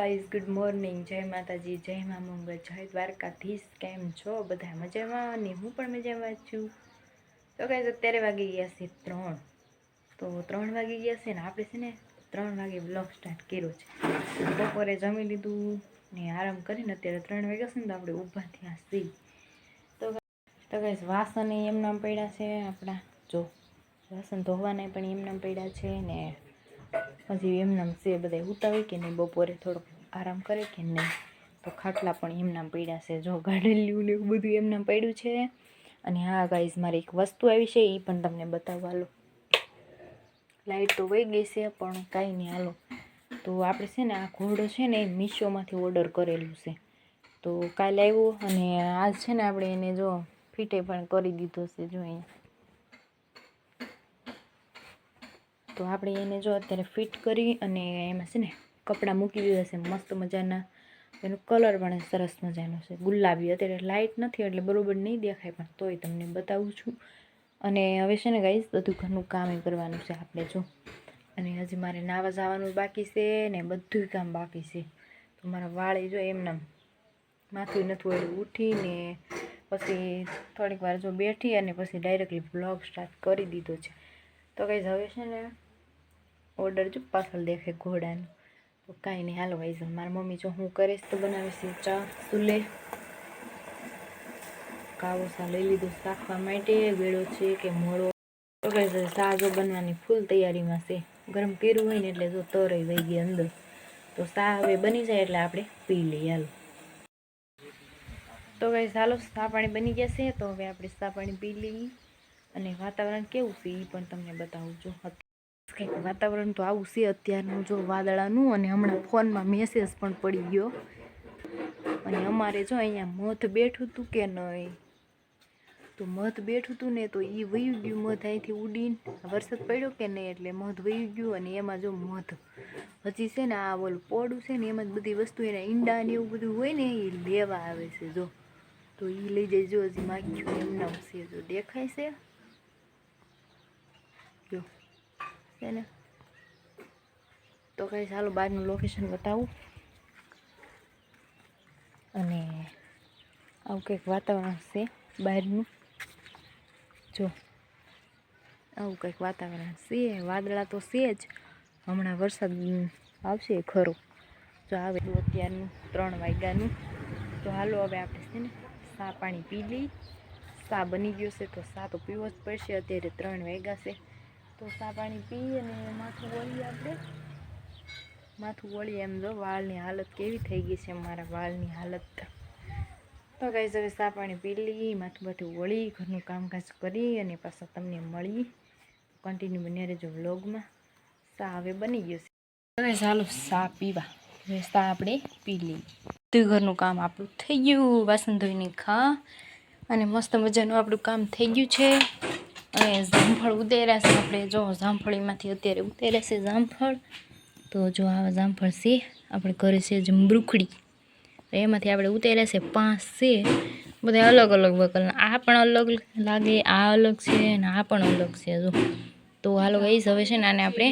Guys good morning, જય માતાજી, જય મા મંગળ, જય દ્વારકાધીશ. કેમ છો બધા? મજામાં? અને હું પણ મજામાં છું. તો ગાઈઝ અત્યારે વાગી ગયા છે 3. તો 3 વાગી ગયા છે ને આપણે છે ને 3 વાગે બ્લોગ સ્ટાર્ટ કર્યો છે. બપોરે જમી લીધું ને આરામ કરીને અત્યારે 3 વાગ્યા છે ને તો આપણે ઊભા થયા છીએ. તો ગાઈઝ વાસણ એમનામ પડ્યા છે આપણા, જો વાસણ ધોવાના પણ એમનામ પડ્યા છે ને હજી એમનામ છે બધા ઉતાવે કે નહીં, બપોરે થોડોક આરામ કરે કે નહીં. તો ખાટલા પણ એમનામ પડ્યા છે, જો ગાડેલું ને એવું બધું એમનામ પડ્યું છે. અને હા ગાઈઝ, મારી એક વસ્તુ આવી છે, એ પણ તમને બતાવવા લો. લાઈટ તો વહી ગઈ છે પણ કાંઈ નહીં, હાલો. તો આપણે છે ને આ ઘોડો છે ને એ મીશોમાંથી ઓર્ડર કરેલું છે. તો કાલે આવ્યું અને આજ છે ને આપણે એને જો ફીટે પણ કરી દીધો છે, જો અહીંયા. તો આપણે એને જો અત્યારે ફિટ કરી અને એમાં છે ને કપડાં મૂકી દીધા છે મસ્ત મજાના. એનો કલર પણ સરસ મજાનો છે, ગુલાબી. અત્યારે લાઇટ નથી એટલે બરાબર નહીં દેખાય, પણ તોય તમને બતાવું છું. અને હવે છે ને ગાઈઝ બધું ઘરનું કામ કરવાનું છે આપણે, જો. અને હજી મારે નાવા જવાનું બાકી છે ને બધું કામ બાકી છે. તો મારા વાળે જો એમનામ માથું નથી વળ્યું, ઉઠીને પછી થોડીક વાર જો બેઠી અને પછી ડાયરેક્ટલી બ્લોગ સ્ટાર્ટ કરી દીધો છે. તો ગાઈઝ હવે છે ને ઓર્ડર જો પાછળ દેખે ઘોડાનું. તો કાંઈ નહીં, હાલો ગાઈઝ. મારી મમ્મી જો હું કરીશ તો બનાવીશ ચા ચૂલે. કાવો સા લઈ લીધો રાખવા માટે, વેળો છે કે મોળો. તો ગાઈઝ ચા જો બનવાની ફૂલ તૈયારીમાં છે. ગરમ કર્યું હોય ને એટલે જો તરઈ વહી ગઈ અંદર. તો ચા હવે બની જાય એટલે આપણે પી લઈએ, હાલો. તો ગાઈઝ હાલો, ચા પાણી બની ગયા છે તો હવે આપણે ચા પાણી પી લઈએ. અને વાતાવરણ કેવું છે એ પણ તમને બતાવું છું. કંઈક વાતાવરણ તો આવું છે અત્યારનું, જો વાદળાનું. અને હમણાં ફોનમાં મેસેજ પણ પડી ગયો. અને અમારે જો અહીંયા મધ બેઠું હતું કે નહીં, તો મધ બેઠું હતું ને તો એ વયું ગયું. મધ અહીંથી ઉડીને વરસાદ પડ્યો કે નહીં એટલે મધ વયું ગયું. અને એમાં જો મધ હજી છે ને આ ઓલું પોડું છે ને એમાં જ બધી વસ્તુ એના ઈંડા ને એવું બધું હોય ને એ લેવા આવે છે, જો. તો એ લઈ જાય, જો હજી માખ્યું એમનામ છે, જો દેખાય છે, જો છે ને. તો કઈ ચાલો બહારનું લોકેશન બતાવું. અને આવું કંઈક વાતાવરણ છે બહારનું, જો આવું કંઈક વાતાવરણ છે. વાદળા તો છે જ, હમણાં વરસાદ આવશે ખરો, જો આવે તો અત્યારનું 3 વાગ્યાનું. તો હાલો હવે આપણે છે ને ચા પાણી પી લઈ. ચા બની ગયો છે તો ચા તો પીવો જ પડશે, અત્યારે 3 વાગ્યા છે. તો ચા પાણી પી અને માથું વળીએ આપણે. માથું વળીએ એમ, જો વાળની હાલત કેવી થઈ ગઈ છે મારા વાળની હાલત. તો ગાઈઝ હવે ચા પાણી પી લઈએ, માથું બાથું વળી, ઘરનું કામકાજ કરી અને પાછા તમને મળી. કન્ટિન્યુ બની રહેજો વ્લોગમાં. ચા હવે બની ગયો છે. હવે ચાલો ચા પીવા. હવે ચા આપણે પી લઈએ. બધું ઘરનું કામ આપણું થઈ ગયું, વાસણ ધોઈને ખા અને મસ્ત મજાનું આપણું કામ થઈ ગયું છે. અને જામફળ ઉતર્યા છે આપણે, જો જામફળીમાંથી અત્યારે ઉતર્યા છે જામફળ. તો જો આવા જામફળ છે આપણે ઘરે છે જ મૃખડી, તો એમાંથી આપણે ઉતર્યા છે 5 છે, બધા અલગ અલગ વકલના. આ પણ અલગ લાગે, આ અલગ છે અને આ પણ અલગ છે, જો. તો હાલો ગાઈસ, હવે છે ને આને આપણે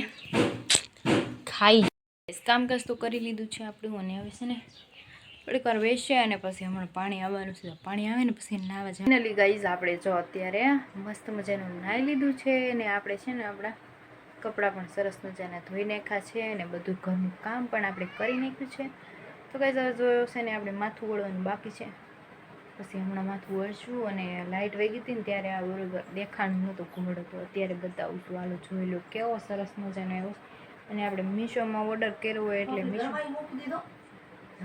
ખાઈ. કામકાજ તો કરી લીધું છે આપણું, અને હવે છે ને થોડીક વાર બેસીએ અને પછી હમણાં પાણી આવવાનું છે. પાણી આવે ને પછી નાવા જાય. ફાઇનલી ગાઈસ આપણે જો અત્યારે મસ્ત મજાનું નાહી લીધું છે અને આપણે છે ને આપણા કપડાં પણ સરસ મજાના ધોઈ નાખ્યા છે અને બધું ઘરનું કામ પણ આપણે કરી નાખ્યું છે. તો ગાઈસ જોયો છે ને આપણે માથું વળવાનું બાકી છે, પછી હમણાં માથું વળશું. અને લાઇટ વહી ગઈ હતી ને ત્યારે આ બરોબર દેખાણું નહોતું ઘોડો, તો અત્યારે બતાવું છું, હાલો જોઈ લો કેવો સરસ મજાનો આવ્યો. અને આપણે મીશોમાં ઓર્ડર કર્યો હોય એટલે મીશો,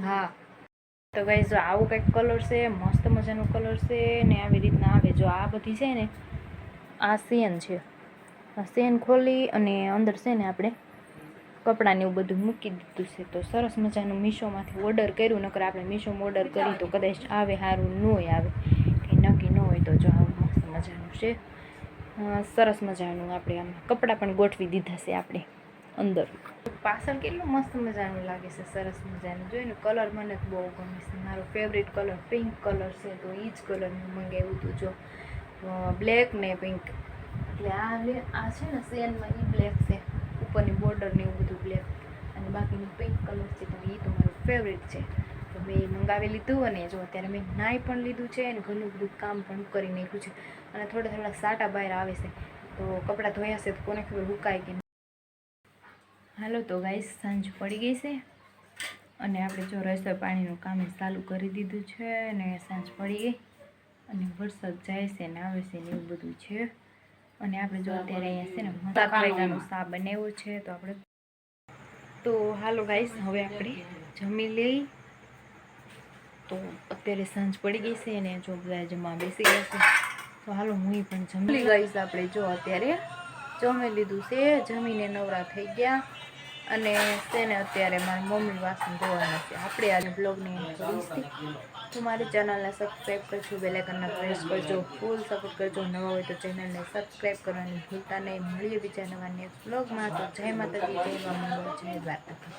હા. તો ગાઈસ જો આવું કંઈક કલર છે, મસ્ત મજાનો કલર છે ને આવી રીતના આવે. જો આ બધી છે ને આ સેન છે, આ સેન ખોલી અને અંદર છે ને આપણે કપડાને એવું બધું મૂકી દીધું છે. તો સરસ મજાનું મીશોમાંથી ઓર્ડર કર્યું, નકર આપણે મીશોમાં ઓર્ડર કરી તો કદાચ આવે સારું ન આવે, કંઈ નક્કી ન હોય. તો જો આવું મસ્ત મજાનું છે, સરસ મજાનું. આપણે આમ કપડાં પણ ગોઠવી દીધા છે આપણે અંદર. પાછળ કેટલું મસ્ત મજાનું લાગે છે, સરસ મજાનું. જોઈને કલર મને બહુ ગમે છે, મારો ફેવરેટ કલર પિંક કલર છે, તો એ જ કલર મેં મંગાવ્યું હતું, જો બ્લેક ને પિંક. એટલે આ છે ને સેનમાં એ બ્લેક છે, ઉપરની બોર્ડર ને એવું બધું બ્લેક, અને બાકીનું પિંક કલર છે, તો એ તો મારો ફેવરિટ છે. તો મેં મંગાવી લીધું અને જો અત્યારે મેં નાહી પણ લીધું છે અને ઘણું બધું કામ પણ કરી નાખ્યું છે અને થોડા સાટા બહાર આવે છે તો કપડાં ધોયા છે તો કોને ખબર હુકાય કે નહીં. હાલો તો ગાઈસ સાંજ પડી ગઈ છે અને આપણે જો રસોઈ પાણીનું કામ ચાલુ કરી દીધું છે અને સાંજ પડી ગઈ અને વરસાદ જાય છે ને આવે છે ને એવું બધું છે અને આપણે જો અત્યારે અહીંયા છે ને 7 વાગ્યાનો શા બનાવ્યો છે તો આપણે તો હાલો ગાઈસ હવે આપણે જમી લઈ. તો અત્યારે સાંજ પડી ગઈ છે અને જો બધા જમવા બેસી ગયા છે તો હાલો હું પણ જમી ગઈશ. આપણે જો અત્યારે જમી લીધું છે, જમીને નવરા થઈ ગયા અને તેને અત્યારે મારી મમ્મી વાસણ ધોવાના છે. આપણે આજે બ્લોગની કરીશું તો મારી ચેનલને સબસ્ક્રાઈબ કરજો, બેલ આઇકનને પ્રેસ કરજો, ફૂલ સપોર્ટ કરજો. નવા હોય તો ચેનલને સબસ્ક્રાઈબ કરવાની ભૂલતા નહીં. મળીએ બીજા નવા નેક્સ્ટ બ્લોગમાં. તો જય માતાજી, જય મા મંગળ, જય દ્વારકા.